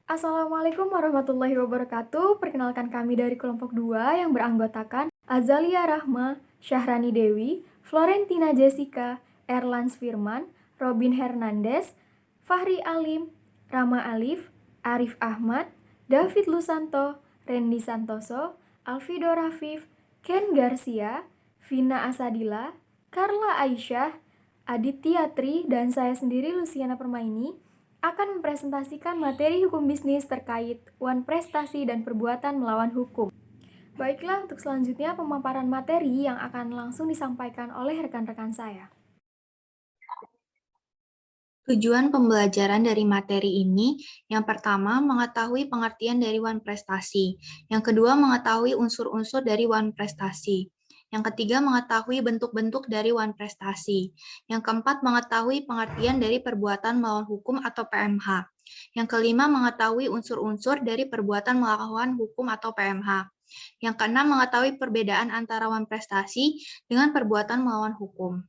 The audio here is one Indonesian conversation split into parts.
Assalamualaikum warahmatullahi wabarakatuh. Perkenalkan kami dari kelompok 2 yang beranggotakan Azalia Rahma, Syahrani Dewi, Florentina Jessica, Erlans Firman, Robin Hernandez, Fahri Alim, Rama Alif, Arif Ahmad, David Lusanto, Randy Santoso, Alfido Rafif, Ken Garcia, Vina Asadila, Carla Aisyah, Aditya Tri, dan saya sendiri Luciana Permaini akan mempresentasikan materi hukum bisnis terkait wan prestasi dan perbuatan melawan hukum. Baiklah, untuk selanjutnya pemaparan materi yang akan langsung disampaikan oleh rekan-rekan saya. Tujuan pembelajaran dari materi ini, yang pertama, mengetahui pengertian dari wan prestasi. Yang kedua, mengetahui unsur-unsur dari wan prestasi. Yang ketiga, mengetahui bentuk-bentuk dari wan prestasi. Yang keempat, mengetahui pengertian dari perbuatan melawan hukum atau PMH. Yang kelima, mengetahui unsur-unsur dari perbuatan melawan hukum atau PMH. Yang keenam, mengetahui perbedaan antara wan prestasi dengan perbuatan melawan hukum.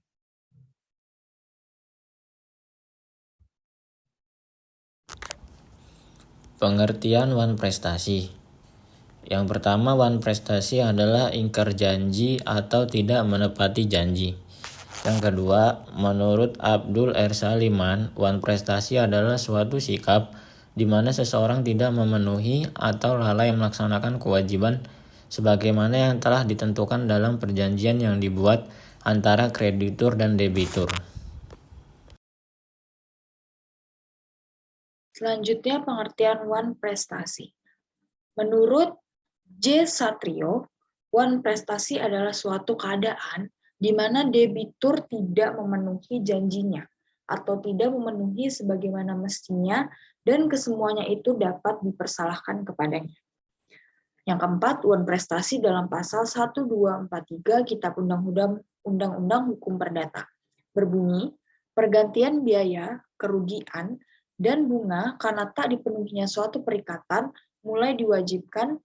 Pengertian wan prestasi. Yang pertama, wan prestasi adalah ingkar janji atau tidak menepati janji. Yang kedua, menurut Abdul R. Saliman, wan prestasi adalah suatu sikap di mana seseorang tidak memenuhi atau lalai melaksanakan kewajiban sebagaimana yang telah ditentukan dalam perjanjian yang dibuat antara kreditur dan debitur. Selanjutnya pengertian wan prestasi. Menurut J. Satrio, wan prestasi adalah suatu keadaan di mana debitur tidak memenuhi janjinya atau tidak memenuhi sebagaimana mestinya dan kesemuanya itu dapat dipersalahkan kepadanya. Yang keempat, wan prestasi dalam pasal 1243 Kitab Undang-Undang Hukum Perdata berbunyi, pergantian biaya, kerugian, dan bunga karena tak dipenuhinya suatu perikatan mulai diwajibkan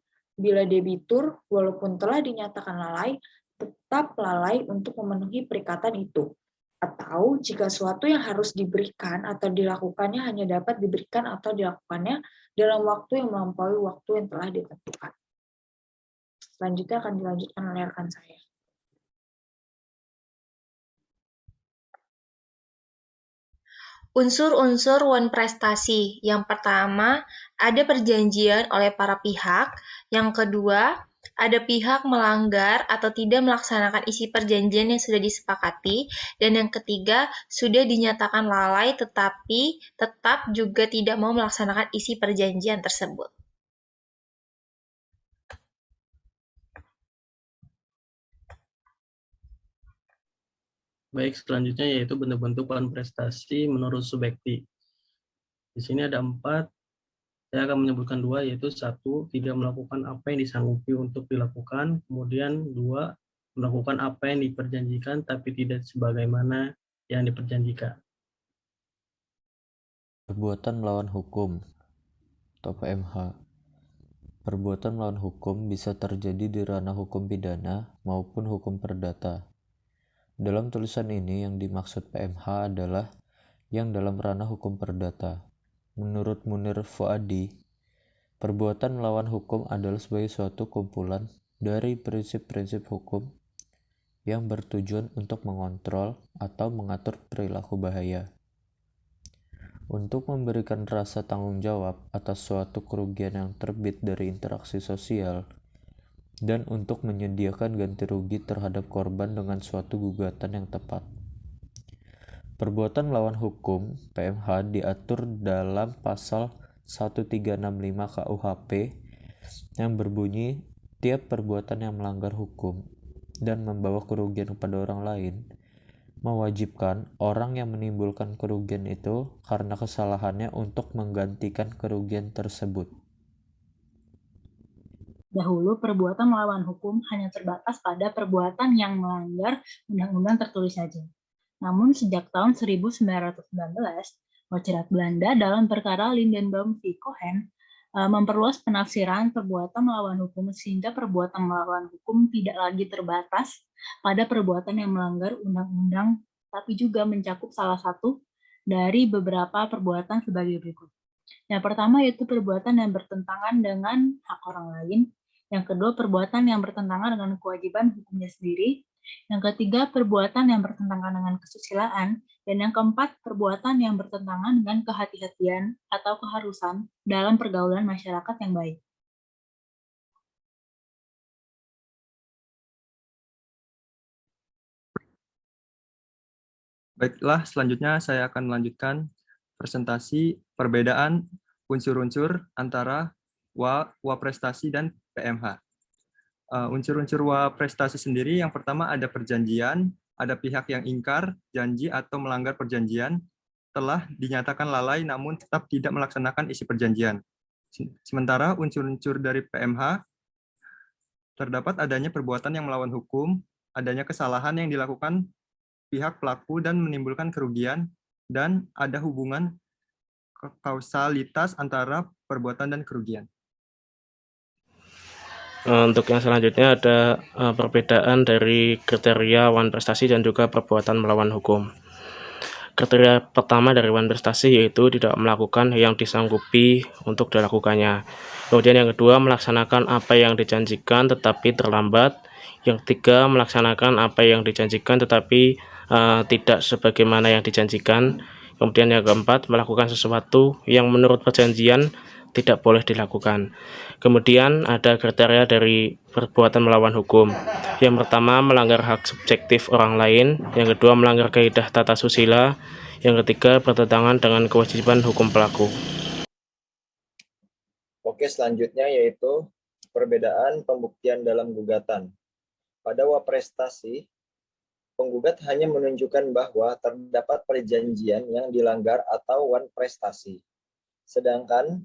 bila debitur walaupun telah dinyatakan lalai tetap lalai untuk memenuhi perikatan itu, atau jika suatu yang harus diberikan atau dilakukannya hanya dapat diberikan atau dilakukannya dalam waktu yang melampaui waktu yang telah ditentukan. Selanjutnya akan dilanjutkan oleh rekan saya. Unsur-unsur wan prestasi. Yang pertama, ada perjanjian oleh para pihak. Yang kedua, ada pihak melanggar atau tidak melaksanakan isi perjanjian yang sudah disepakati. Dan yang ketiga, sudah dinyatakan lalai tetapi tetap juga tidak mau melaksanakan isi perjanjian tersebut. Baik, selanjutnya yaitu bentuk-bentuk wan prestasi menurut Subekti. Di sini ada 4, saya akan menyebutkan 2, yaitu 1, tidak melakukan apa yang disanggupi untuk dilakukan, kemudian 2, melakukan apa yang diperjanjikan tapi tidak sebagaimana yang diperjanjikan. Perbuatan melawan hukum atau PMH. Perbuatan melawan hukum bisa terjadi di ranah hukum pidana maupun hukum perdata. Dalam tulisan ini yang dimaksud PMH adalah yang dalam ranah hukum perdata. Menurut Munir Fuadi, perbuatan melawan hukum adalah sebagai suatu kumpulan dari prinsip-prinsip hukum yang bertujuan untuk mengontrol atau mengatur perilaku bahaya. Untuk memberikan rasa tanggung jawab atas suatu kerugian yang terbit dari interaksi sosial, dan untuk menyediakan ganti rugi terhadap korban dengan suatu gugatan yang tepat. Perbuatan melawan hukum (PMH) diatur dalam pasal 1365 KUHP yang berbunyi, tiap perbuatan yang melanggar hukum dan membawa kerugian kepada orang lain mewajibkan orang yang menimbulkan kerugian itu karena kesalahannya untuk menggantikan kerugian tersebut. Dahulu, perbuatan melawan hukum hanya terbatas pada perbuatan yang melanggar undang-undang tertulis saja. Namun, sejak tahun 1919, Majelis Belanda dalam perkara Lindenbaum v. Cohen memperluas penafsiran perbuatan melawan hukum sehingga perbuatan melawan hukum tidak lagi terbatas pada perbuatan yang melanggar undang-undang, tapi juga mencakup salah satu dari beberapa perbuatan sebagai berikut. Yang pertama yaitu perbuatan yang bertentangan dengan hak orang lain. Yang kedua, perbuatan yang bertentangan dengan kewajiban hukumnya sendiri. Yang ketiga, perbuatan yang bertentangan dengan kesusilaan. Dan yang keempat, perbuatan yang bertentangan dengan kehati-hatian atau keharusan dalam pergaulan masyarakat yang baik. Baiklah, selanjutnya saya akan melanjutkan presentasi perbedaan unsur-unsur antara WA-prestasi dan PMH. Unsur-unsur WA-prestasi sendiri yang pertama ada perjanjian, ada pihak yang ingkar, janji atau melanggar perjanjian, telah dinyatakan lalai namun tetap tidak melaksanakan isi perjanjian. Sementara unsur-unsur dari PMH, terdapat adanya perbuatan yang melawan hukum, adanya kesalahan yang dilakukan pihak pelaku dan menimbulkan kerugian, dan ada hubungan kausalitas antara perbuatan dan kerugian. Untuk yang selanjutnya ada perbedaan dari kriteria wan prestasi dan juga perbuatan melawan hukum. Kriteria pertama dari wan prestasi yaitu tidak melakukan yang disanggupi untuk dilakukannya. Kemudian yang kedua, melaksanakan apa yang dijanjikan tetapi terlambat. Yang ketiga, melaksanakan apa yang dijanjikan tetapi tidak sebagaimana yang dijanjikan. Kemudian yang keempat, melakukan sesuatu yang menurut perjanjian tidak boleh dilakukan. Kemudian ada kriteria dari perbuatan melawan hukum. Yang pertama, melanggar hak subjektif orang lain. Yang kedua, melanggar kaidah tata susila. Yang ketiga, bertentangan dengan kewajiban hukum pelaku. Oke, selanjutnya yaitu perbedaan pembuktian dalam gugatan. Pada WA-prestasi, penggugat hanya menunjukkan bahwa terdapat perjanjian yang dilanggar atau wan prestasi. Sedangkan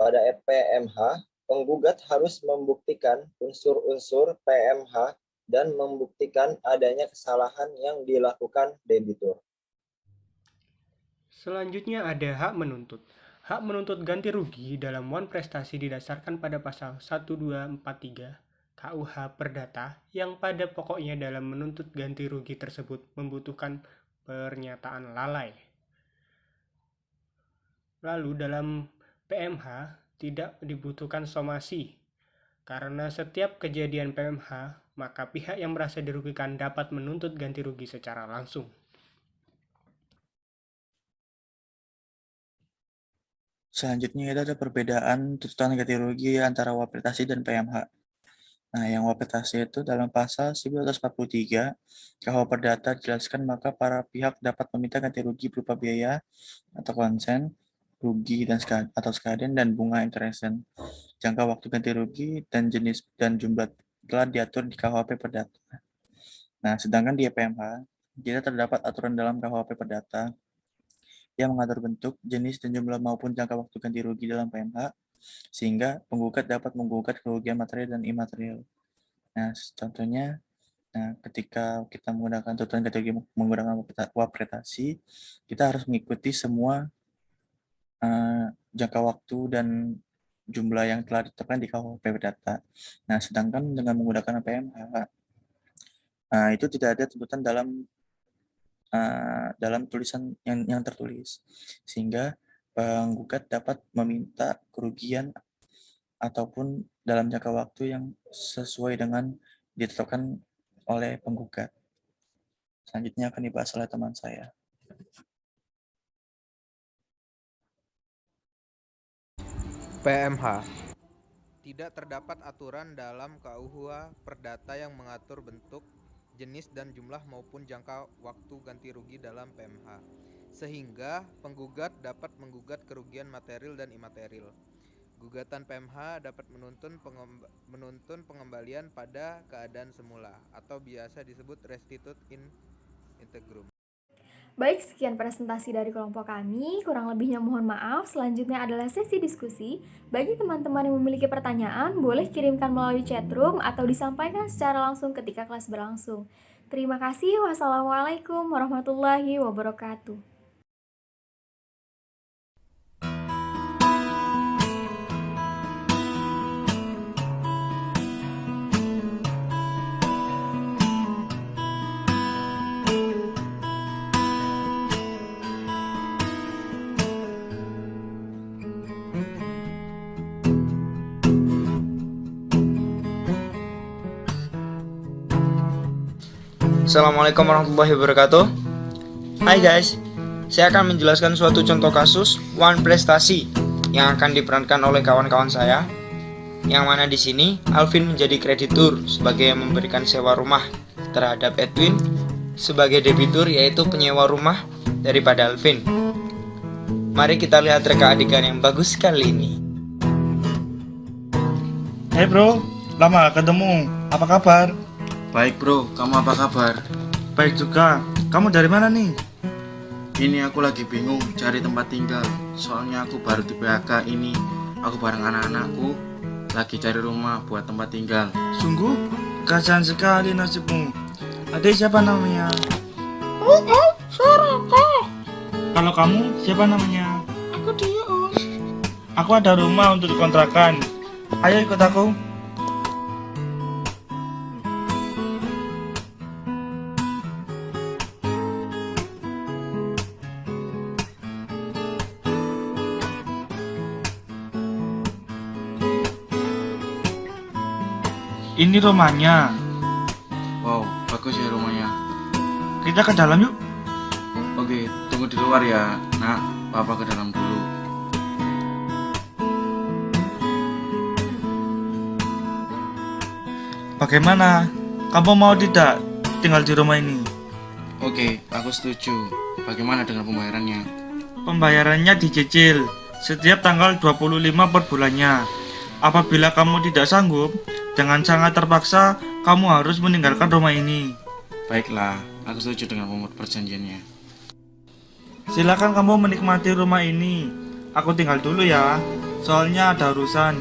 pada PMH, penggugat harus membuktikan unsur-unsur PMH dan membuktikan adanya kesalahan yang dilakukan debitur. Selanjutnya ada hak menuntut. Hak menuntut ganti rugi dalam wan prestasi didasarkan pada pasal 1243 KUH Perdata yang pada pokoknya dalam menuntut ganti rugi tersebut membutuhkan pernyataan lalai. Lalu dalam PMH tidak dibutuhkan somasi. Karena setiap kejadian PMH, maka pihak yang merasa dirugikan dapat menuntut ganti rugi secara langsung. Selanjutnya ada perbedaan tuntutan ganti rugi antara WA-prestasi dan PMH. Nah, yang WA-prestasi itu dalam pasal 1943 KUH Perdata dijelaskan maka para pihak dapat meminta ganti rugi berupa biaya atau konsen, rugi atau sekalian dan bunga interesen. Jangka waktu ganti rugi dan jenis dan jumlah telah diatur di KUHP Perdata. Nah, sedangkan di PMH tidak terdapat aturan dalam KUHP Perdata yang mengatur bentuk, jenis, dan jumlah maupun jangka waktu ganti rugi dalam PMH, sehingga penggugat dapat menggugat kerugian material dan imaterial. Nah, contohnya, ketika kita menggunakan tuntutan ganti rugi menggunakan WA-prestasi, kita harus mengikuti semua jangka waktu dan jumlah yang telah ditetapkan di KUHP Perdata. Nah, sedangkan dengan menggunakan PMH, itu tidak ada tuntutan dalam tulisan yang tertulis, sehingga penggugat dapat meminta kerugian ataupun dalam jangka waktu yang sesuai dengan ditetapkan oleh penggugat. Selanjutnya akan dibahas oleh teman saya. PMH. Tidak terdapat aturan dalam KUH Perdata yang mengatur bentuk, jenis dan jumlah maupun jangka waktu ganti rugi dalam PMH, sehingga penggugat dapat menggugat kerugian material dan imaterial. Gugatan PMH dapat menuntun pengembalian pada keadaan semula atau biasa disebut restitut in integrum. Baik, sekian presentasi dari kelompok kami. Kurang lebihnya mohon maaf. Selanjutnya adalah sesi diskusi. Bagi teman-teman yang memiliki pertanyaan, boleh kirimkan melalui chatroom atau disampaikan secara langsung ketika kelas berlangsung. Terima kasih. Wassalamualaikum warahmatullahi wabarakatuh. Assalamualaikum warahmatullahi wabarakatuh. Hai guys, saya akan menjelaskan suatu contoh kasus one prestasi yang akan diperankan oleh kawan-kawan saya. Yang mana di sini Alvin menjadi kreditur sebagai yang memberikan sewa rumah terhadap Edwin sebagai debitur, yaitu penyewa rumah daripada Alvin. Mari kita lihat reka adegan yang bagus sekali ini. Hey bro, lama gak ketemu. Apa kabar? Baik bro, kamu apa kabar? Baik juga. Kamu dari mana nih? Ini aku lagi bingung cari tempat tinggal. Soalnya aku baru di PHK ini. Aku bareng anak-anakku lagi cari rumah buat tempat tinggal. Sungguh kasihan sekali nasibmu. Adik siapa namanya? Saraka. Kalau kamu siapa namanya? Aku Dius. Aku ada rumah untuk dikontrakan. Ayo ikut aku. Ini rumahnya. Wow, bagus ya rumahnya. Kita ke dalam yuk. Oke, tunggu di luar ya. Nak, papa ke dalam dulu. Bagaimana? Kamu mau tidak tinggal di rumah ini? Oke, aku setuju. Bagaimana dengan pembayarannya? Pembayarannya dicicil setiap tanggal 25 per bulannya. Apabila kamu tidak sanggup, dengan sangat terpaksa kamu harus meninggalkan rumah ini. Baiklah, aku setuju dengan perjanjiannya. Silakan kamu menikmati rumah ini. Aku tinggal dulu ya, soalnya ada urusan.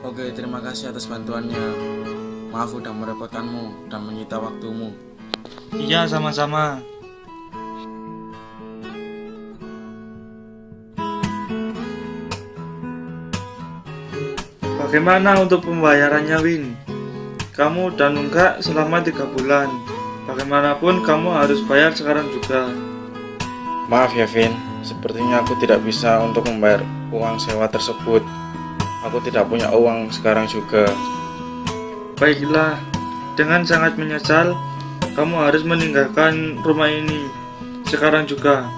Oke, terima kasih atas bantuannya. Maaf udah merepotkanmu dan menyita waktumu. Iya, sama-sama. Bagaimana untuk pembayarannya, Win? Kamu udah nunggak selama 3 bulan. Bagaimanapun kamu harus bayar sekarang juga. Maaf ya Vin, sepertinya aku tidak bisa untuk membayar uang sewa tersebut. Aku tidak punya uang sekarang juga. Baiklah, dengan sangat menyesal, kamu harus meninggalkan rumah ini sekarang juga.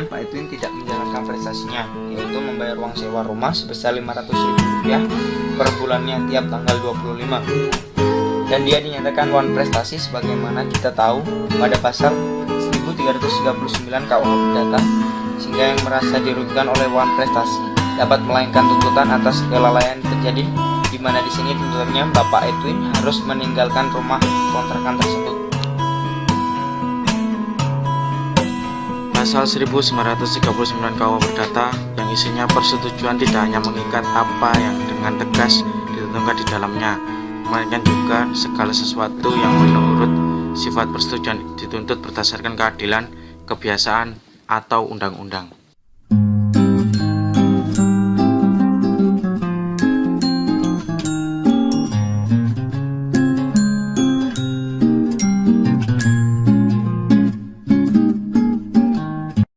Pak Edwin tidak menjalankan prestasinya, yaitu membayar uang sewa rumah sebesar Rp500.000 per bulannya tiap tanggal 25. Dan dia dinyatakan one prestasi sebagaimana kita tahu pada pasal 1339 KUH Perdata, sehingga yang merasa dirugikan oleh one prestasi dapat melayangkan tuntutan atas kelalaian terjadi, di mana di sini tuntutannya Bapak Edwin harus meninggalkan rumah kontrakan tersebut. Pasal 1939 KUH Perdata yang isinya persetujuan tidak hanya mengikat apa yang dengan tegas ditentukan di dalamnya, melainkan juga segala sesuatu yang menurut sifat persetujuan dituntut berdasarkan keadilan, kebiasaan, atau undang-undang.